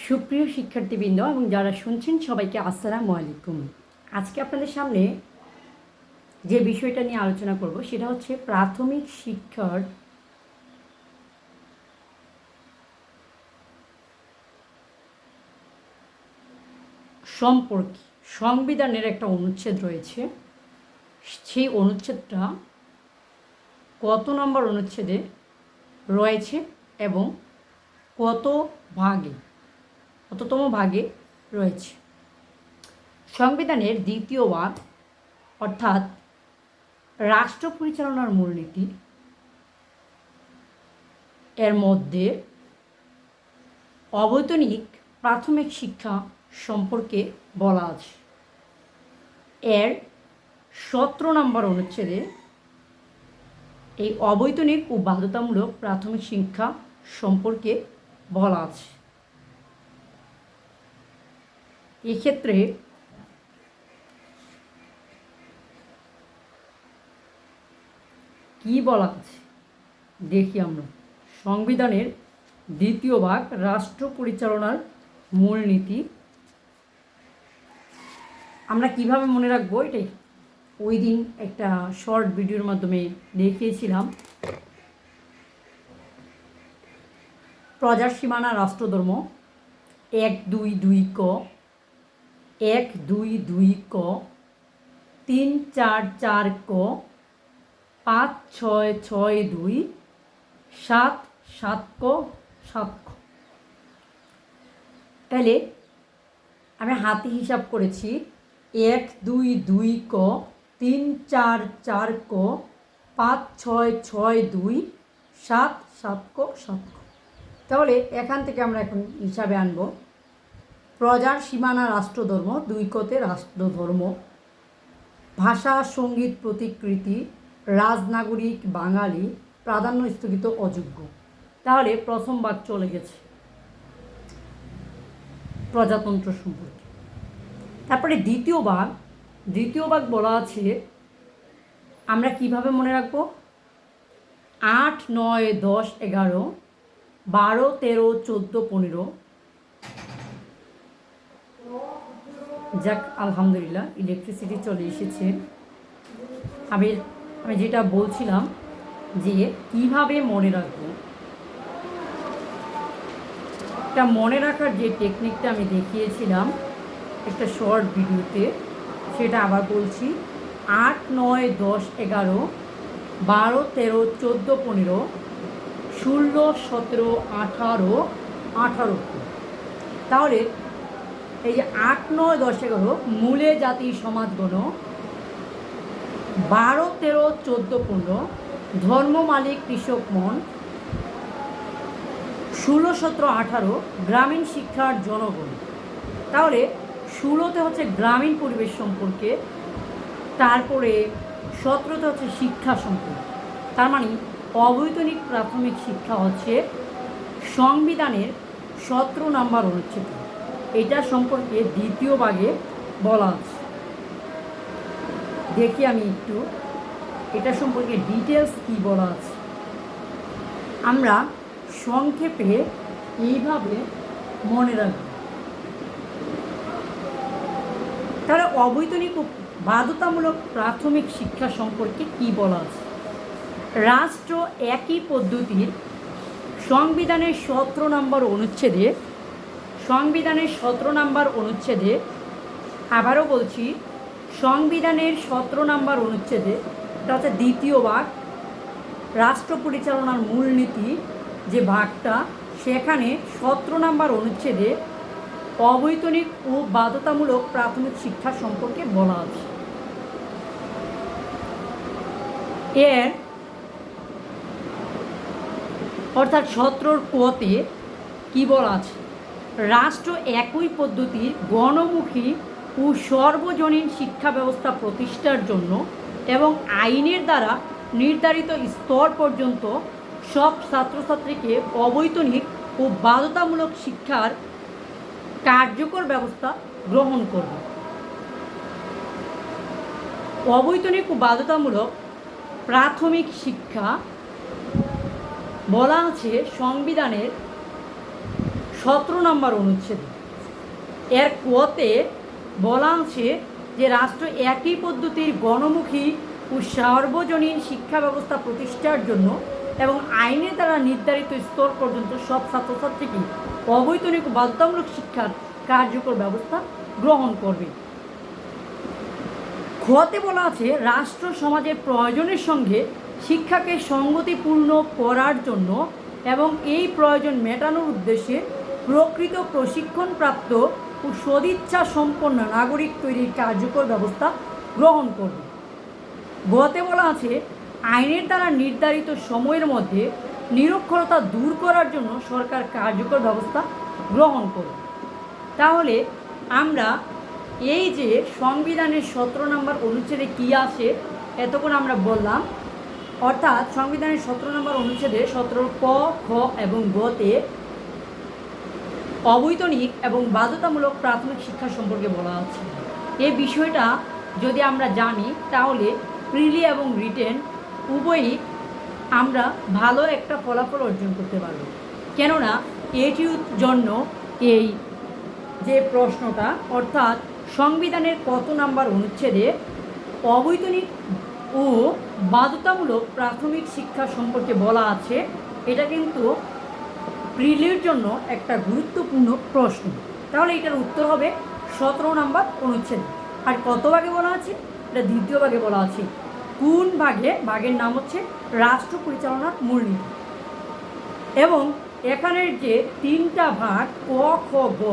সুপ্রিয় শিক্ষার্থীবৃন্দ এবং যারা শুনছেন সবাইকে আসসালামু আলাইকুম। আজকে আপনাদের সামনে যে বিষয়টা নিয়ে আলোচনা করব সেটা হচ্ছে প্রাথমিক শিক্ষার সম্পর্কে সংবিধানের একটা অনুচ্ছেদ রয়েছে। সেই অনুচ্ছেদটা কত নম্বর অনুচ্ছেদে রয়েছে এবং কত ভাগে কততম ভাগে রয়েছে। সংবিধানের দ্বিতীয় ভাগ অর্থাৎ রাষ্ট্র পরিচালনার মূলনীতি এর মধ্যে অবৈতনিক প্রাথমিক শিক্ষা সম্পর্কে বলা আছে। এর 17 নম্বর অনুচ্ছেদে এই অবৈতনিক ও বাধ্যতামূলক প্রাথমিক শিক্ষা সম্পর্কে বলা আছে। এক্ষেত্রে কি বলা আছে দেখি আমরা। সংবিধানের দ্বিতীয় ভাগ রাষ্ট্র পরিচালনার মূলনীতি আমরা কিভাবে মনে রাখবো এটাই ওই দিন একটা শর্ট ভিডিওর মাধ্যমে দেখিয়েছিলাম। প্রজার সীমানা রাষ্ট্রধর্ম 1-2-2 ক, 1-2-2 ক, 3-4-4 ক, 5-6-6-2, 7-7 ক, 7 ক। তাহলে আমি হাতে হিসাব করেছি 1-2-2 ক, 3-4-4 ক, 5-6-6-2, 7-7 ক, 7 ক। তাহলে এখান থেকে আমরা এখন হিসাবে আনব প্রজার সীমানা রাষ্ট্রধর্ম, 2 কতে রাষ্ট্রধর্ম, ভাষা সঙ্গীত প্রতিকৃতি রাজনাগরিক বাঙালি, প্রাধান্য স্থগিত অযোগ্য। তাহলে প্রথম ভাগ চলে গেছে প্রজাতন্ত্র সম্পর্কে। তারপরে দ্বিতীয় ভাগ বলা আছে আমরা কিভাবে মনে রাখবো 8, 9, 10, 11, 12, 13, 14, 15। যাক আলহামদুলিল্লাহ ইলেকট্রিসিটি চলে এসেছে। আমি যেটা বলছিলাম যে কিভাবে মনে রাখবো, এটা মনে রাখার যে টেকনিকটা আমি দেখিয়েছিলাম একটা শর্ট ভিডিওতে, সেটা আবার বলছি। 8, 9, 10, 11, 12, 13, 14, 15, 16, 17, 18, 18। তাহলে এই যে 8, 9, 10, 11 মূলে জাতি সমাজগণ, 12, 13, 14, 15 ধর্ম মালিক কৃষক মন, 16, 17, 18 গ্রামীণ শিক্ষার জনগণ। তাহলে 16তে হচ্ছে গ্রামীণ পরিবেশ সম্পর্কে, তারপরে 17তে হচ্ছে শিক্ষা সম্পর্কে। তার মানে অবৈতনিক প্রাথমিক শিক্ষা হচ্ছে সংবিধানের 17 নম্বর অনুচ্ছেদ। এটা সম্পর্কে দ্বিতীয় ভাগে বলা আছে। দেখি আমি একটু এটা সম্পর্কে ডিটেলস কী বলা আছে। আমরা সংক্ষেপে এইভাবে মনে রাখব। তাহলে অবৈতনিক ও বাধ্যতামূলক প্রাথমিক শিক্ষা সম্পর্কে কি বলা আছে। রাষ্ট্র একই পদ্ধতির সংবিধানের 17 নম্বর অনুচ্ছেদে আবারও বলছি, সংবিধানের 17 নম্বর অনুচ্ছেদে, এটা হচ্ছে দ্বিতীয় ভাগ রাষ্ট্র পরিচালনার মূলনীতি যে ভাগটা, সেখানে 17 নম্বর অনুচ্ছেদে অবৈতনিক ও বাধ্যতামূলক প্রাথমিক শিক্ষা সম্পর্কে বলা আছে। এর অর্থাৎ 17 কতে কী বলা আছে, রাষ্ট্র একই পদ্ধতির গণমুখী ও সর্বজনীন শিক্ষা ব্যবস্থা প্রতিষ্ঠার জন্য এবং আইনের দ্বারা নির্ধারিত স্তর পর্যন্ত সব ছাত্রছাত্রীকে অবৈতনিক ও বাধ্যতামূলক শিক্ষার কার্যকর ব্যবস্থা গ্রহণ করবে। অবৈতনিক ও বাধ্যতামূলক প্রাথমিক শিক্ষা বলা আছে সংবিধানের নম্বর অনুচ্ছেদ এর কোতে বলা আছে যে রাষ্ট্র একই পদ্ধতির গণমুখী ও সার্বজনীন শিক্ষা ব্যবস্থা প্রতিষ্ঠার জন্য এবং আইনের দ্বারা নির্ধারিত স্তর পর্যন্ত সব ছাত্রছাত্রীকে অবৈতনিক ও বাধ্যতামূলক শিক্ষার কার্যকর ব্যবস্থা গ্রহণ করবে। খতে বলা আছে রাষ্ট্র সমাজের প্রয়োজনের সঙ্গে শিক্ষাকে সঙ্গতিপূর্ণ করার জন্য এবং এই প্রয়োজন মেটানোর উদ্দেশ্যে প্রকৃত প্রশিক্ষণপ্রাপ্ত ও সদিচ্ছা সম্পন্ন নাগরিক তৈরির কার্যকর ব্যবস্থা গ্রহণ করবে। গতে বলা আছে আইনের দ্বারা নির্ধারিত সময়ের মধ্যে নিরক্ষরতা দূর করার জন্য সরকার কার্যকর ব্যবস্থা গ্রহণ করবে। তাহলে আমরা এই যে সংবিধানের 17 নম্বর অনুচ্ছেদে কী আছে এতক্ষণ আমরা বললাম, অর্থাৎ সংবিধানের 17 নম্বর অনুচ্ছেদে 17 ক, খ এবং গতে অবৈতনিক এবং বাধ্যতামূলক প্রাথমিক শিক্ষা সম্পর্কে বলা আছে। এই বিষয়টা যদি আমরা জানি তাহলে প্রিলি এবং রিটেন উভয়ই আমরা ভালো একটা ফলাফল অর্জন করতে পারব। কেননা এটির জন্য এই যে প্রশ্নটা, অর্থাৎ সংবিধানের কত নাম্বার অনুচ্ছেদে অবৈতনিক ও বাধ্যতামূলক প্রাথমিক শিক্ষা সম্পর্কে বলা আছে, এটা কিন্তু প্রিলির জন্য একটা গুরুত্বপূর্ণ প্রশ্ন। তাহলে এটার উত্তর হবে 17 নম্বর অনুচ্ছেদ। আর কত ভাগে বলা আছে? এটা দ্বিতীয় ভাগে বলা আছে। কোন ভাগে? ভাগের নাম হচ্ছে রাষ্ট্র পরিচালনার মূলনীতি। এবং এখানের যে 3টা ভাগ ক, খ, গ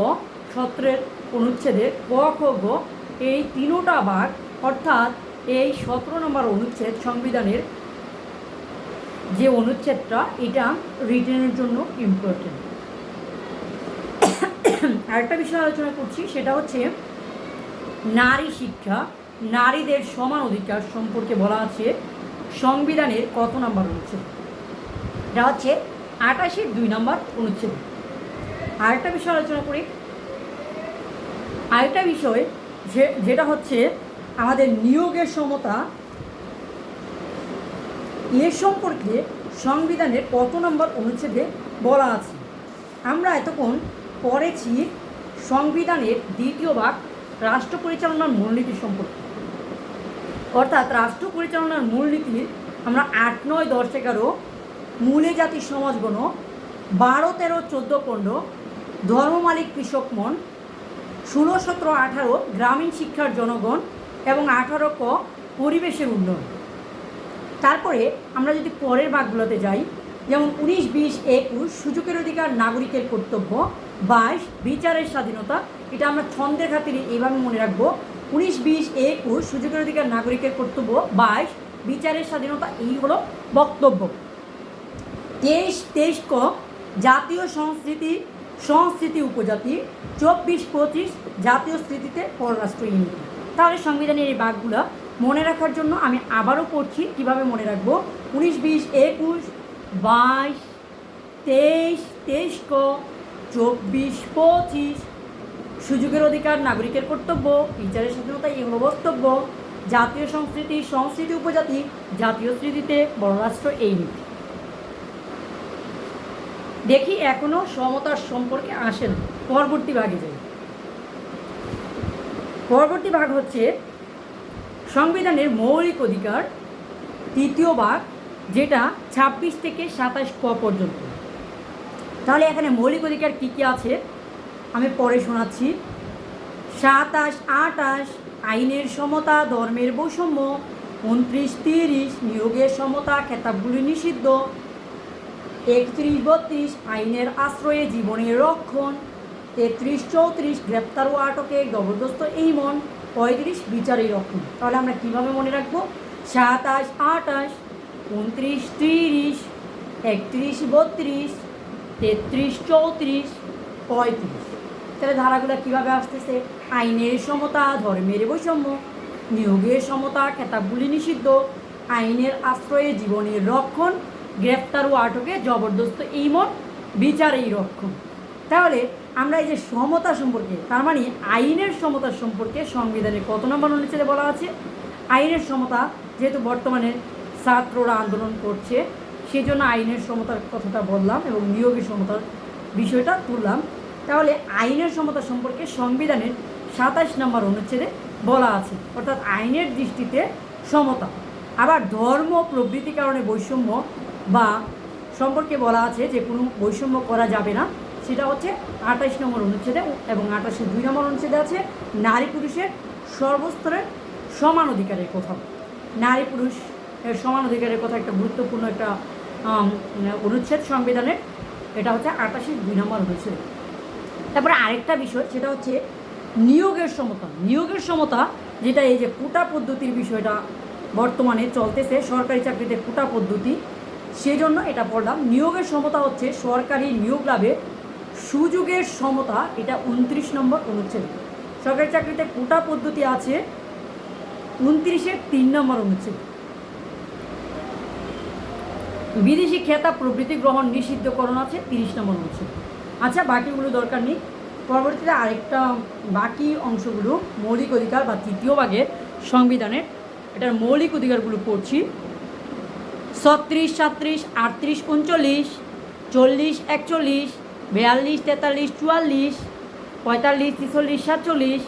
17 অনুচ্ছেদে ক, খ, গ এই 3টা ভাগ, অর্থাৎ এই 17 নম্বর অনুচ্ছেদ সংবিধানের যে অনুচ্ছেদটা, এটা রিটেনের জন্য ইম্পর্টেন্ট। আরেকটা বিষয় আলোচনা করছি, সেটা হচ্ছে নারী শিক্ষা, নারীদের সমান অধিকার সম্পর্কে বলা আছে সংবিধানের কত নম্বর অনুচ্ছেদ? এটা হচ্ছে 28-এর 2 নম্বর অনুচ্ছেদ। আরেকটা বিষয় আলোচনা করি। আরেকটা বিষয় যেটা হচ্ছে আমাদের নিয়োগের সমতা, এ সম্পর্কে সংবিধানের কত নম্বর অনুচ্ছেদে বলা আছে? আমরা এতক্ষণ পড়েছি সংবিধানের 2য় ভাগ রাষ্ট্র পরিচালনার মূলনীতি সম্পর্কে। অর্থাৎ রাষ্ট্র পরিচালনার মূলনীতির আমরা 8, 9, 10, 11 মূলে জাতি সমাজগণ, 12, 13, 14, 15 ধর্মমালিক কৃষক মন, 16, 17, 18 গ্রামীণ শিক্ষার জনগণ এবং 18 ক পরিবেশের উন্নয়ন। তারপরে আমরা যদি পরের ভাগগুলোতে যাই, যেমন 19, 20, 21 সুযোগের অধিকার নাগরিকের কর্তব্য, 22 বিচারের স্বাধীনতা। এটা আমরা ছন্দের খাতিরে এইভাবে মনে রাখবো, 19, 20, 21 সুযোগের অধিকার নাগরিকের কর্তব্য, 22 বিচারের স্বাধীনতা। এই হলো বক্তব্য। 23 ক জাতীয় সংস্কৃতি উপজাতি, 24, 25 জাতীয় স্মৃতিতে পররাষ্ট্র ইউনিটি। তাহলে সংবিধানের এই ভাগগুলো মনে রাখার জন্য আমি আবারও পড়ছি, কীভাবে মনে রাখবো। 19, 20, 21, 22, 23 ক 24, 25 সুযোগের অধিকার নাগরিকের কর্তব্য, বিচারের স্বাধীনতা। এই হলো বক্তব্য। জাতীয় সংস্কৃতি উপজাতি, জাতীয় স্মৃতিতে পররাষ্ট্র এই নীতি। দেখি এখনো সমতার সম্পর্কে আসেন, পরবর্তী ভাগে যাই। পরবর্তী ভাগ হচ্ছে সংবিধানের মৌলিক অধিকার, 3য় ভাগ, যেটা 26 থেকে 27 ক পর্যন্ত। তাহলে এখানে মৌলিক অধিকার কী কী আছে আমি পরে শোনাচ্ছি। 27, 28 আইনের সমতা, ধর্মের বৈষম্য, 29, 30 নিয়োগের সমতা, খেতাবগুলি নিষিদ্ধ, 31, 32 আইনের আশ্রয়ে জীবনের রক্ষণ, 33, 34 গ্রেপ্তার ও আটকে জবরদস্ত এইমন, 35 বিচারের রক্ষণ। তাহলে আমরা কীভাবে মনে রাখবো? 27, 28, 29, 30, 31, 32, 33, 34, 35। তাহলে ধারাগুলো কীভাবে আসতেছে? আইনের সমতা, ধর্মের বৈষম্য, নিয়োগের সমতা, খেতাবগুলি নিষিদ্ধ, আইনের আশ্রয়ে জীবনের রক্ষণ, গ্রেপ্তার ও আটকে জবরদস্ত এইমন, বিচারেই রক্ষণ। তাহলে আমরা এই যে সমতা সম্পর্কে, তার মানে আইনের সমতা সম্পর্কে সংবিধানের কত নম্বর অনুচ্ছেদে বলা আছে? আইনের সমতা, যেহেতু বর্তমানে ছাত্ররা আন্দোলন করছে সেই জন্য আইনের সমতার কথাটা বললাম, এবং নিয়োগের সমতার বিষয়টা তুললাম। তাহলে আইনের সমতা সম্পর্কে সংবিধানের 27 নম্বর অনুচ্ছেদে বলা আছে, অর্থাৎ আইনের দৃষ্টিতে সমতা। আবার ধর্ম প্রভৃতি কারণে বৈষম্য বা সম্পর্কে বলা আছে যে কোনো বৈষম্য করা যাবে না, সেটা হচ্ছে 28 নম্বর অনুচ্ছেদে, এবং 28-2 নম্বর অনুচ্ছেদে আছে নারী পুরুষের সর্বস্তরের সমান অধিকারের কথা। নারী পুরুষ সমান অধিকারের কথা একটা গুরুত্বপূর্ণ একটা অনুচ্ছেদ সংবিধানের, এটা হচ্ছে 28-2 নম্বর অনুচ্ছেদ। তারপরে আরেকটা বিষয়, সেটা হচ্ছে নিয়োগের সমতা। নিয়োগের সমতা যেটা এই যে কোটা পদ্ধতির বিষয়টা বর্তমানে চলতেছে, সরকারি চাকরিতে কোটা পদ্ধতি, সেজন্য এটা পড়লাম। নিয়োগের সমতা হচ্ছে সরকারি নিয়োগ লাভে সুযোগের সমতা, এটা 29 নম্বর অনুচ্ছেদ। সরকারি চাকরিতে কোটা পদ্ধতি আছে 29-3 নম্বর অনুচ্ছেদ। বিদেশি খেতাব প্রভৃতি গ্রহণ নিষিদ্ধকরণ আছে 30 নম্বর অনুচ্ছেদ। আচ্ছা, বাকিগুলো দরকার নেই, পরবর্তীতে আরেকটা বাকি অংশগুলো মৌলিক অধিকার বা তৃতীয় ভাগের সংবিধানের, এটার মৌলিক অধিকারগুলো পড়ছি। 36, 37, 38, 39, 40, 41, 42, 43, 44, 45, 46, 47,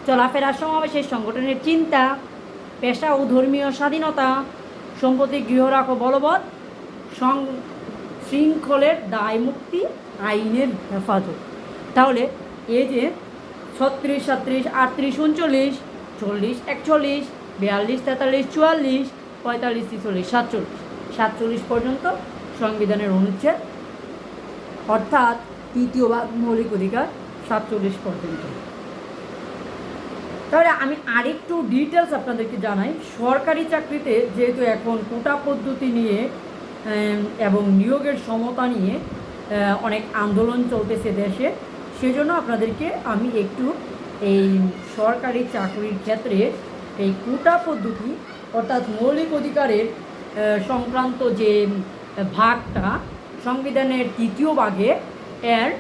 চলাফেরা সমাবেশের সংগঠনের চিন্তা, পেশা ও ধর্মীয় স্বাধীনতা, সম্পত্তি গৃহরাখ বলবৎ, শৃঙ্খলের দায় মুক্তি, আইনের হেফাজত। তাহলে এই যে 36, 37, 38, 39, 40, 41, 42, 43, 44, 45, 46, 47, 47 পর্যন্ত সংবিধানের অনুচ্ছেদ, অর্থাৎ তৃতীয় ভাগ মৌলিক অধিকার 47 পর্যন্ত। তাহলে আমি আরেকটু ডিটেলস আপনাদেরকে জানাই। সরকারি চাকরিতে যেহেতু এখন কোটা পদ্ধতি নিয়ে এবং নিয়োগের সমতা নিয়ে অনেক আন্দোলন চলতেছে দেশে, সেজন্য আপনাদেরকে আমি একটু এই সরকারি চাকরির ক্ষেত্রে এই কোটা পদ্ধতি অর্থাৎ মৌলিক অধিকারের সংক্রান্ত যে ভাগটা সংবিধানের তৃতীয় ভাগে এর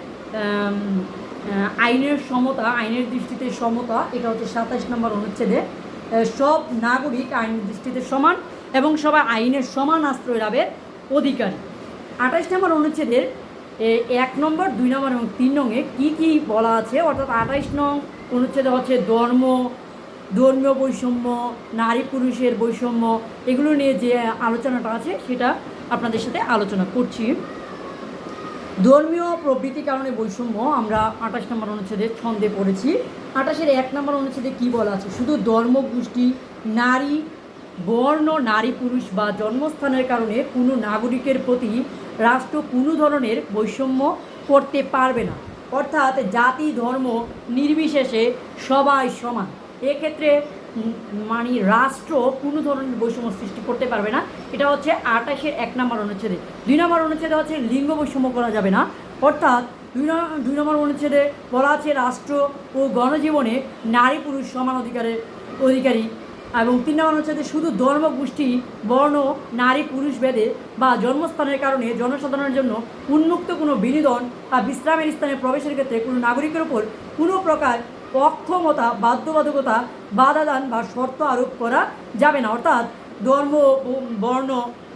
আইনের সমতা, আইনের দৃষ্টিতে সমতা, এটা হচ্ছে 27 নম্বর অনুচ্ছেদে সব নাগরিক আইনের দৃষ্টিতে সমান এবং সবাই আইনের সমান আশ্রয় লাভের অধিকারী। 28 নম্বর অনুচ্ছেদের 1 নম্বর, 2 নম্বর এবং 3 নংয়ে কী বলা আছে, অর্থাৎ 28 নং অনুচ্ছেদে হচ্ছে ধর্মীয় বৈষম্য, নারী পুরুষের বৈষম্য, এগুলো নিয়ে যে আলোচনাটা আছে সেটা আপনাদের সাথে আলোচনা করছি। ধর্মীয় প্রভৃতি কারণে বৈষম্য আমরা 28 নম্বর অনুচ্ছেদে ছন্দে পড়েছি। 28-এর 1 নম্বর অনুচ্ছেদে কী বলা আছে, শুধু ধর্মগোষ্ঠী, নারী, বর্ণ, নারী পুরুষ বা জন্মস্থানের কারণে কোনো নাগরিকের প্রতি রাষ্ট্র কোনো ধরনের বৈষম্য করতে পারবে না, অর্থাৎ জাতি ধর্ম নির্বিশেষে সবাই সমান। এক্ষেত্রে মানে রাষ্ট্র কোনো ধরনের বৈষম্য সৃষ্টি করতে পারবে না, এটা হচ্ছে 28-এর 1 নম্বর অনুচ্ছেদে। 2 নম্বর অনুচ্ছেদে হচ্ছে লিঙ্গ বৈষম্য করা যাবে না, অর্থাৎ 2 নম্বর অনুচ্ছেদে বলা আছে রাষ্ট্র ও গণজীবনে নারী পুরুষ সমান অধিকারী, এবং 3 নম্বর অনুচ্ছেদে শুধু ধর্ম, গোষ্ঠী, বর্ণ, নারী পুরুষ ভেদে বা জন্মস্থানের কারণে জনসাধারণের জন্য উন্মুক্ত কোনো বিনোদন বা বিশ্রামের স্থানে প্রবেশের ক্ষেত্রে কোনো নাগরিকের ওপর কোনো প্রকার অক্ষমতা, বাধ্যবাধকতা, বাধাদান বা শর্ত আরোপ করা যাবে না, অর্থাৎ ধর্ম, বর্ণ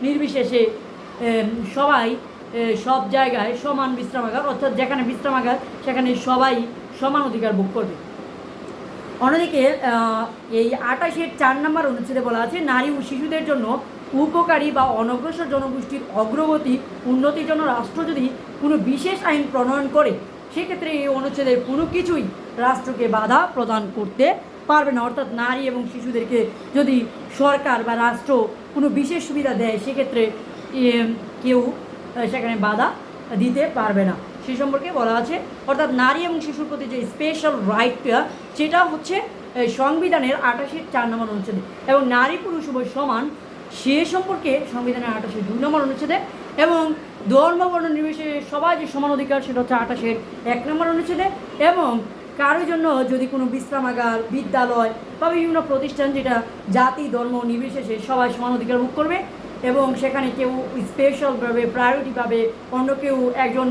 নির্বিশেষে সবাই সব জায়গায় সমান বিশ্রামাগার, অর্থাৎ যেখানে বিশ্রামাগার সেখানে সবাই সমান অধিকার ভোগ করবে। অন্যদিকে এই 28-এর 4 নম্বর অনুচ্ছেদে বলা আছে নারী ও শিশুদের জন্য উপকারী বা অনগ্রসর জনগোষ্ঠীর অগ্রগতি উন্নতির জন্য রাষ্ট্র যদি কোনো বিশেষ আইন প্রণয়ন করে, সেক্ষেত্রে এই অনুচ্ছেদের কোনো কিছুই রাষ্ট্রকে বাধা প্রদান করতে পারবে না, অর্থাৎ নারী এবং শিশুদেরকে যদি সরকার বা রাষ্ট্র কোনো বিশেষ সুবিধা দেয়, সেক্ষেত্রে কেউ সেখানে বাধা দিতে পারবে না, সে সম্পর্কে বলা আছে। অর্থাৎ নারী এবং শিশুর প্রতি যে স্পেশাল রাইটটা, সেটা হচ্ছে সংবিধানের 28-এর 4 নম্বর অনুচ্ছেদে, এবং নারী পুরুষ উভয় সমান সে সম্পর্কে সংবিধানের 28-এর 2 নম্বর অনুচ্ছেদে, এবং ধর্ম বর্ণ নির্বিশেষে সবাই যে সমান অধিকার সেটা হচ্ছে 28-এর 1 নম্বর অনুচ্ছেদে, এবং কারোর জন্য যদি কোনো বিশ্রামাগার, বিদ্যালয় বা বিভিন্ন প্রতিষ্ঠান যেটা জাতি ধর্ম নির্বিশেষে সবাই সমান অধিকার ভোগ করবে, এবং সেখানে কেউ স্পেশালভাবে প্রায়োরিটি পাবে, অন্য কেউ একজন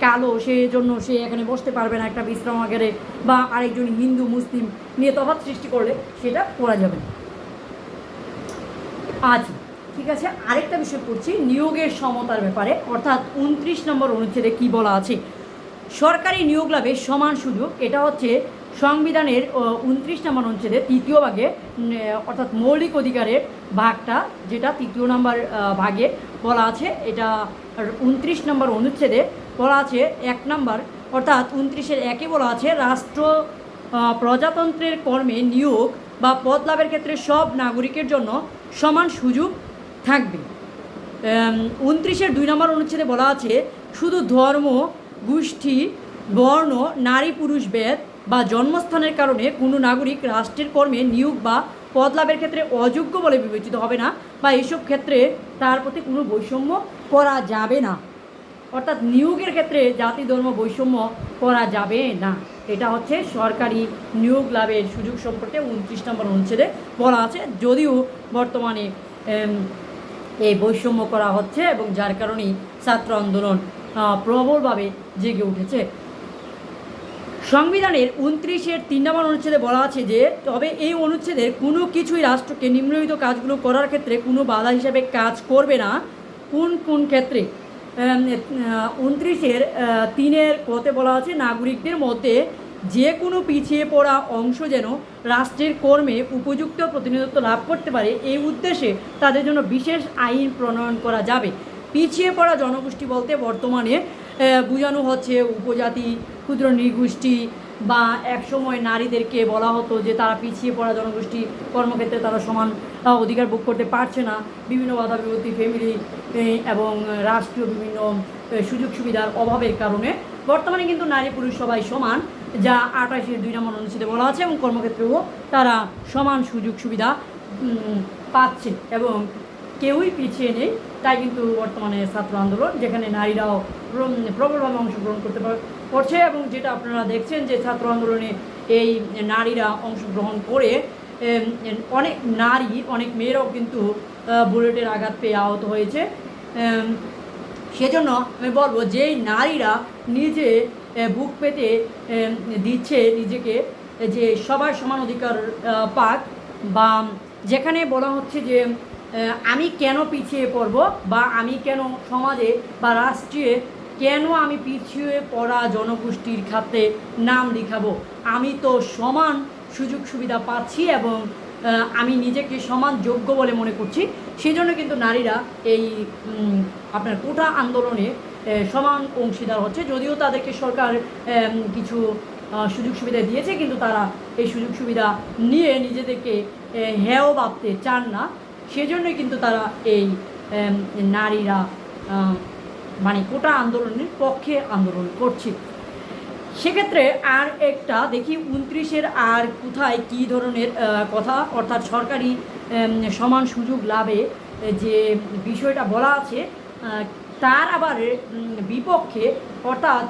কালো সেজন্য সে এখানে বসতে পারবে না একটা বিশ্রামাগারে, বা আরেকজন হিন্দু মুসলিম নিয়ে তফাৎ সৃষ্টি করলে সেটা করা যাবে না। আচ্ছা, ঠিক আছে, আরেকটা বিষয় পড়ছি নিয়োগের সমতার ব্যাপারে, অর্থাৎ 29 নম্বর অনুচ্ছেদে কী বলা আছে, সরকারি নিয়োগ লাভে সমান সুযোগ, এটা হচ্ছে সংবিধানের 29 নম্বর অনুচ্ছেদে 3য় ভাগে, অর্থাৎ মৌলিক অধিকারের ভাগটা যেটা 3য় নম্বর ভাগে বলা আছে, এটা 29 নম্বর অনুচ্ছেদে বলা আছে 1 নম্বর, অর্থাৎ 29-এর 1-এ বলা আছে রাষ্ট্র প্রজাতন্ত্রের কর্মে নিয়োগ বা পদ লাভের ক্ষেত্রে সব নাগরিকের জন্য সমান সুযোগ থাকবে। 29-এর 2 নম্বর অনুচ্ছেদে বলা আছে শুধু ধর্ম, গোষ্ঠী, বর্ণ, নারী পুরুষ ভেদ বা জন্মস্থানের কারণে কোনো নাগরিক রাষ্ট্রের কর্মে নিয়োগ বা পদ লাভের ক্ষেত্রে অযোগ্য বলে বিবেচিত হবে না, বা এইসব ক্ষেত্রে তার প্রতি কোনো বৈষম্য করা যাবে না। অর্থাৎ নিয়োগের ক্ষেত্রে জাতি ধর্ম বৈষম্য করা যাবে না। এটা হচ্ছে সরকারি নিয়োগ লাভের সুযোগ সম্পর্কে 29 নম্বর অনুচ্ছেদে বলা আছে, যদিও বর্তমানে এই বৈষম্য করা হচ্ছে এবং যার কারণেই ছাত্র আন্দোলন প্রবলভাবে জেগে উঠেছে। সংবিধানের 29-এর 3 নম্বর অনুচ্ছেদে বলা আছে যে তবে এই অনুচ্ছেদের কোনো কিছুই রাষ্ট্রকে নিম্নলিখিত কাজগুলো করার ক্ষেত্রে কোনো বাধা হিসাবে কাজ করবে না। কোন কোন ক্ষেত্রে? 29-এর 3-এর কতে বলা আছে নাগরিকদের মধ্যে যে কোনো পিছিয়ে পড়া অংশ যেন রাষ্ট্রের কর্মে উপযুক্ত প্রতিনিধিত্ব লাভ করতে পারে, এই উদ্দেশ্যে তাদের জন্য বিশেষ আইন প্রণয়ন করা যাবে। পিছিয়ে পড়া জনগোষ্ঠী বলতে বর্তমানে বোঝানো হচ্ছে উপজাতি, ক্ষুদ্র নৃগোষ্ঠী, বা একসময় নারীদেরকে বলা হতো যে তারা পিছিয়ে পড়া জনগোষ্ঠী, কর্মক্ষেত্রে তারা সমান অধিকার ভোগ করতে পারছে না, বিভিন্ন বাধা বিপত্তি, ফ্যামিলি এবং রাষ্ট্রীয় বিভিন্ন সুযোগ সুবিধার অভাবের কারণে। বর্তমানে কিন্তু নারী পুরুষ সবাই সমান, যা 28-এর 2 নম্বর অনুচ্ছেদে বলা আছে, এবং কর্মক্ষেত্রেও তারা সমান সুযোগ সুবিধা পাচ্ছে এবং কেউই পিছিয়ে নেই। তাই কিন্তু বর্তমানে ছাত্র আন্দোলন, যেখানে নারীরাও প্রবলভাবে অংশগ্রহণ করছে, এবং যেটা আপনারা দেখছেন যে ছাত্র আন্দোলনে এই নারীরা অংশগ্রহণ করে অনেক নারী, অনেক মেয়েরাও কিন্তু বুলেটের আঘাত পেয়ে আহত হয়েছে। সেজন্য আমি বলবো যে নারীরা নিজে বুক পেতে দিচ্ছে নিজেকে, যে সবার সমান অধিকার পাক, বা যেখানে বলা হচ্ছে যে আমি কেন পিছিয়ে পড়ব, বা আমি কেন সমাজে বা রাষ্ট্রে কেন আমি পিছিয়ে পড়া জনগোষ্ঠীর খাতে নাম লিখাবো, আমি তো সমান সুযোগ সুবিধা পাচ্ছি এবং আমি নিজেকে সমান যোগ্য বলে মনে করছি। সেই জন্য কিন্তু নারীরা এই আপনার কোটা আন্দোলনে সমান অংশীদার হচ্ছে, যদিও তাদেরকে সরকার কিছু সুযোগ সুবিধা দিয়েছে, কিন্তু তারা এই সুযোগ সুবিধা নিয়ে নিজেদেরকে হেয় ভাবতে চান না। সেজন্যই কিন্তু তারা এই নারীরা মানে কোটা আন্দোলনের পক্ষে আন্দোলন করছে। সেক্ষেত্রে আর একটা দেখি 29-এর আর কোথায় কী ধরনের কথা, অর্থাৎ সরকারি সমান সুযোগ লাভে যে বিষয়টা বলা আছে তার আবার বিপক্ষে, অর্থাৎ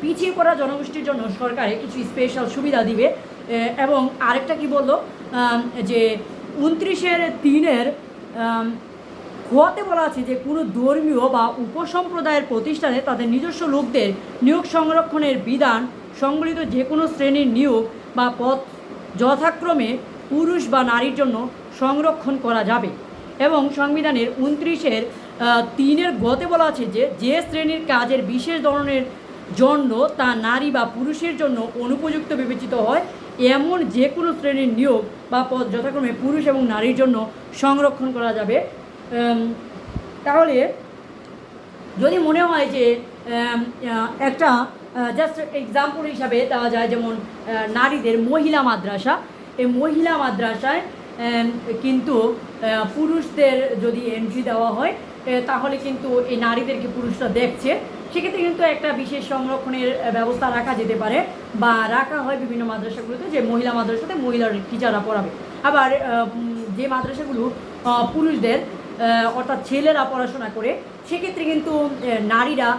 পিছিয়ে পড়া জনগোষ্ঠীর জন্য সরকারে কিছু স্পেশাল সুবিধা দিবে। এবং আরেকটা কি বললো যে 29-এর 3-এর খোয়াতে বলা আছে যে কোনো ধর্মীয় বা উপসম্প্রদায়ের প্রতিষ্ঠানে তাদের নিজস্ব লোকদের নিয়োগ সংরক্ষণের বিধান সংবলিত যে কোনো শ্রেণীর নিয়োগ বা পদ যথাক্রমে পুরুষ বা নারীর জন্য সংরক্ষণ করা যাবে। এবং সংবিধানের 29-এর 3-এর গতে বলা আছে যে যে শ্রেণীর কাজের বিশেষ ধরনের জন্য তা নারী বা পুরুষের জন্য অনুপযুক্ত বিবেচিত হয়, এমন যে কোনো শ্রেণীর নিয়োগ বা পদ যথাক্রমে পুরুষ এবং নারীর জন্য সংরক্ষণ করা যাবে। তাহলে যদি মনে হয় যে একটা জাস্ট এক্সাম্পল হিসাবে দেওয়া যায়, যেমন নারীদের মহিলা মাদ্রাসা, এই মহিলা মাদ্রাসায় কিন্তু পুরুষদের যদি এন্ট্রি দেওয়া হয় তাহলে কিন্তু এই নারীদেরকে পুরুষরা দেখছে, সেক্ষেত্রে কিন্তু একটা বিশেষ সংরক্ষণের ব্যবস্থা রাখা যেতে পারে, বা রাখা হয় বিভিন্ন মাদ্রাসাগুলোতে, যে মহিলা মাদ্রাসাতে মহিলার টিচাররা পড়াবে। আবার যে মাদ্রাসাগুলো পুরুষদের অর্থাৎ ছেলেরা পড়াশোনা করে, সেক্ষেত্রে কিন্তু নারীরা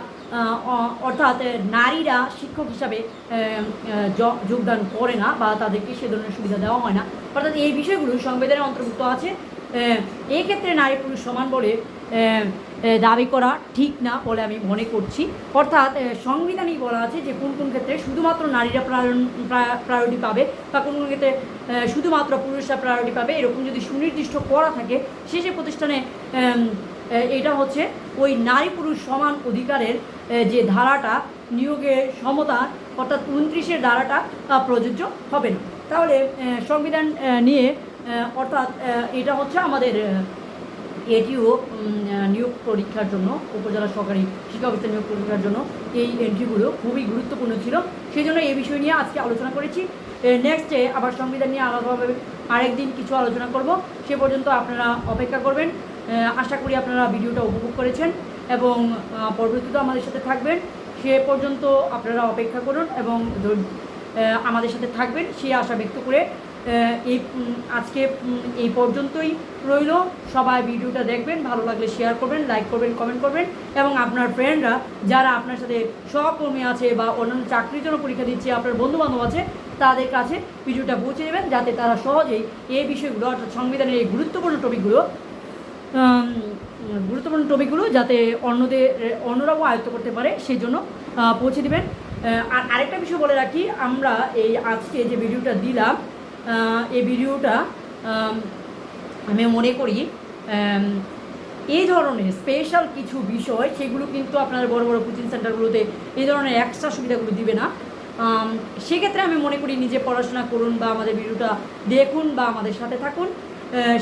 অর্থাৎ নারীরা শিক্ষক হিসাবে যোগদান করে না, বা তাদেরকে সে ধরনের সুবিধা দেওয়া হয় না। অর্থাৎ এই বিষয়গুলো সংবিধানের অন্তর্ভুক্ত আছে। এই ক্ষেত্রে নারী পুরুষ সমান বলে দাবি করা ঠিক না বলে আমি মনে করছি। অর্থাৎ সংবিধানেই বলা আছে যে কোন কোন ক্ষেত্রে শুধুমাত্র নারীরা প্রায়োরিটি পাবে, বা কোন কোন ক্ষেত্রে শুধুমাত্র পুরুষরা প্রায়োরিটি পাবে, এরকম যদি সুনির্দিষ্ট করা থাকে, সে প্রতিষ্ঠানে এটা হচ্ছে ওই নারী পুরুষ সমান অধিকারের যে ধারাটা নিয়োগের সমতা অর্থাৎ 29-এর ধারাটা প্রযোজ্য হবে না। তাহলে সংবিধান নিয়ে অর্থাৎ এটা হচ্ছে আমাদের এটিও নিয়োগ পরীক্ষার জন্য উপজেলা সরকারি শিক্ষা অফিসার নিয়োগ পরীক্ষার জন্য এই এন্ট্রিগুলো খুবই গুরুত্বপূর্ণ ছিল, সেই জন্য এই বিষয় নিয়ে আজকে আলোচনা করেছি। নেক্সটে আবার সংবিধান নিয়ে আলাদাভাবে আরেকদিন কিছু আলোচনা করব, সে পর্যন্ত আপনারা অপেক্ষা করবেন। আশা করি আপনারা ভিডিওটা উপভোগ করেছেন এবং পরবর্তীতেও আমাদের সাথে থাকবেন। সে পর্যন্ত আপনারা অপেক্ষা করুন এবং আমাদের সাথে থাকবেন সেই আশা ব্যক্ত করে আজকে এই পর্যন্তই রইল। সবাই ভিডিওটা দেখবেন, ভালো লাগলে শেয়ার করবেন, লাইক করবেন, কমেন্ট করবেন এবং আপনার ফ্রেন্ডরা যারা আপনার সাথে সহকর্মী আছে বা অন্যান্য চাকরির জন্য পরীক্ষা দিচ্ছে, আপনার বন্ধুবান্ধব আছে, তাদের কাছে ভিডিওটা পৌঁছে দেবেন যাতে তারা সহজেই এই বিষয়গুলো অর্থাৎ সংবিধানের এই গুরুত্বপূর্ণ টপিকগুলো যাতে অন্যরাও আয়ত্ত করতে পারে সেই জন্য পৌঁছে দেবেন। আর আরেকটা বিষয় বলে রাখি, আমরা এই আজকে যে ভিডিওটা দিলাম এই ভিডিওটা আমি মনে করি এই ধরনের স্পেশাল কিছু বিষয় সেগুলো কিন্তু আপনার বড় বড় কোচিং সেন্টারগুলোতে এই ধরনের এক্সট্রা সুবিধাগুলো দিবে না। সেক্ষেত্রে আমি মনে করি নিজে পড়াশোনা করুন বা আমাদের ভিডিওটা দেখুন বা আমাদের সাথে থাকুন,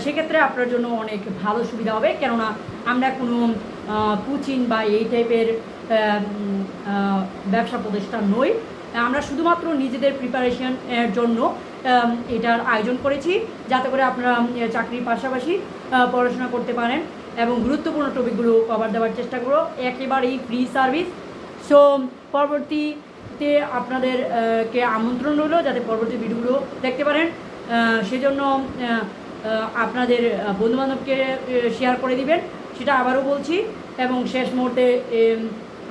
সেক্ষেত্রে আপনার জন্য অনেক ভালো সুবিধা হবে। কেননা আমরা কোনো কোচিং বা এই টাইপের ব্যবসা প্রতিষ্ঠান নই, আমরা শুধুমাত্র নিজেদের প্রিপারেশনের জন্য এটার আয়োজন করেছি যাতে করে আপনারা চাকরির পাশাপাশি পড়াশোনা করতে পারেন এবং গুরুত্বপূর্ণ টপিকগুলো কভার দেওয়ার চেষ্টা করো, একেবারেই ফ্রি সার্ভিস। সো পরবর্তীতে আপনাদেরকে আমন্ত্রণ রইল যাতে পরবর্তী ভিডিওগুলো দেখতে পারেন, সেজন্য আপনাদের বন্ধুবান্ধবকে শেয়ার করে দিবেন, সেটা আবারও বলছি। এবং শেষ মুহূর্তে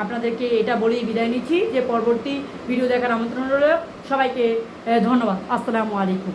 আপনাদেরকে এটা বলেই বিদায় নিচ্ছি যে পরবর্তী ভিডিও দেখার আমন্ত্রণ রইল। সবাইকে ধন্যবাদ। আসসালামু আলাইকুম।